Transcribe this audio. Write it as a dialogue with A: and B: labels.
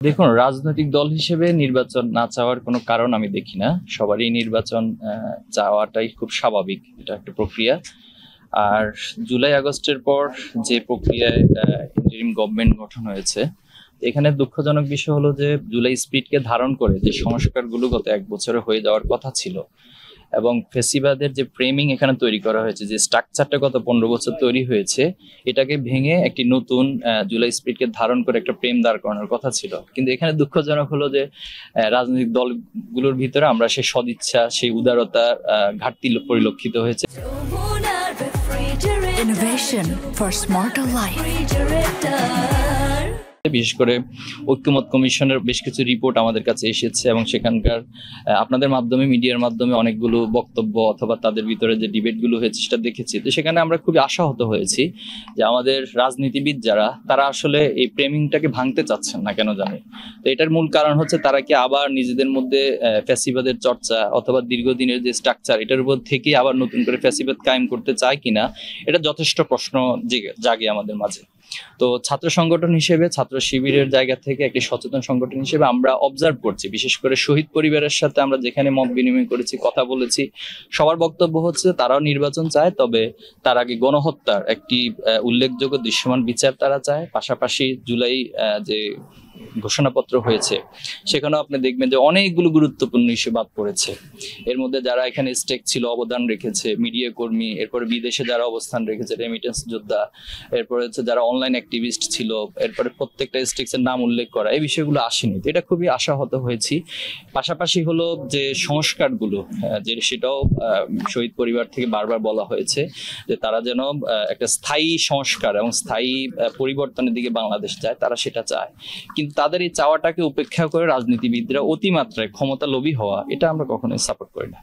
A: দেখুন, রাজনৈতিক দল হিসেবে নির্বাচন না চাওয়ার কোনো কারণ আমি দেখি না। সবারই নির্বাচন চাওয়াটাই খুব স্বাভাবিক। এটা একটা প্রক্রিয়া। আর জুলাই আগস্টের পর যে প্রক্রিয়ায় ইন্টারিম গভর্নমেন্ট গঠন হয়েছে, এখানে দুঃখজনক বিষয় হলো যে জুলাই স্পিডকে ধারণ করে যে সংস্কারগুলো গত 1 বছরে হয়ে যাওয়ার কথা ছিল এবং ফেসিবাদের যে ফ্রেমিং এখানে তৈরি করা হয়েছে, যে স্ট্রাকচারটা গত 15 বছর তৈরি হয়েছে, এটাকে ভেঙে একটি নতুন জুলাই স্পিরিটকে ধারণ করে একটা প্রেম দাঁড় করানোর কথা ছিল। কিন্তু এখানে দুঃখজনক হলো যে রাজনৈতিক দলগুলোর ভিতরে আমরা সেই সদিচ্ছা, সেই উদারতার ঘাটতি পরিলক্ষিত হয়েছে।
B: Innovation for smarter life.
A: বিশেষ করে ঐক্যমত কমিশনের বেশ কিছু রিপোর্ট আমাদের কাছে এসেছে এবং সেখানকার আপনাদের মাধ্যমে, মিডিয়ার মাধ্যমে অনেকগুলো বক্তব্য অথবা তাদের ভিতরে যে ডিবেটগুলো হয়েছে সেটা দেখেছি। তো সেখানে আমরা খুবই আশাহত হয়েছি যে আমাদের রাজনীতিবিদ যারা, তারা আসলে এই ফ্রেমিংটাকে ভাঙতে চাচ্ছেন না কেন জানি। তো এটার মূল কারণ হচ্ছে তারা কি আবার নিজেদের মধ্যে ফ্যাসিবাদের চর্চা অথবা দীর্ঘদিনের যে স্ট্রাকচার, এটার উপর থেকে আবার নতুন করে ফ্যাসিবাদ কায়েম করতে চায় কিনা, এটা যথেষ্ট প্রশ্ন জাগে আমাদের মাঝে। তো ছাত্র সংগঠন হিসেবে, ছাত্র শিবিরের জায়গা থেকে একটি সচেতন সংগঠন হিসেবে আমরা অবজার্ভ করছি, বিশেষ করে শহীদ পরিবারের সাথে আমরা যেখানে মত বিনিময় করেছি, কথা বলেছি, সবার বক্তব্য হচ্ছে তারাও নির্বাচন চায়, তবে তার আগে গণহত্যার একটি উল্লেখযোগ্য দৃশ্যমান বিচার তারা চায়। পাশাপাশি জুলাই যে ঘোষণাপত্র হয়েছে সেখানেও আপনি দেখবেন যে অনেকগুলো গুরুত্বপূর্ণ ইস্যু বাদ পড়েছে। এর মধ্যে যারা এখানে স্টেক ছিল, অবদান রেখেছে, মিডিয়া কর্মী, এরপরে বিদেশে যারা অবস্থান রেখেছে, রেমিটেন্স যোদ্ধা, এরপরে হচ্ছে যারা অনলাইন অ্যাক্টিভিস্ট ছিল, এরপরে প্রত্যেকটা স্টেক্সের নাম উল্লেখ করা, এই বিষয়গুলো আসেনি। তো এটা খুবই আশাহত হয়েছি। পাশাপাশি হলো যে সংস্কারগুলো, যে সেটাও শহীদ পরিবার থেকে বারবার বলা হয়েছে যে তারা যেন একটা স্থায়ী সংস্কার এবং স্থায়ী পরিবর্তনের দিকে বাংলাদেশ যায়, তারা সেটা চায়। কিন্তু তাদের এই চাওয়াটাকে উপেক্ষা করে রাজনীতিবিদরা অতিমাত্রায় ক্ষমতা লোভী হওয়া, এটা আমরা কখনোই সাপোর্ট করি না।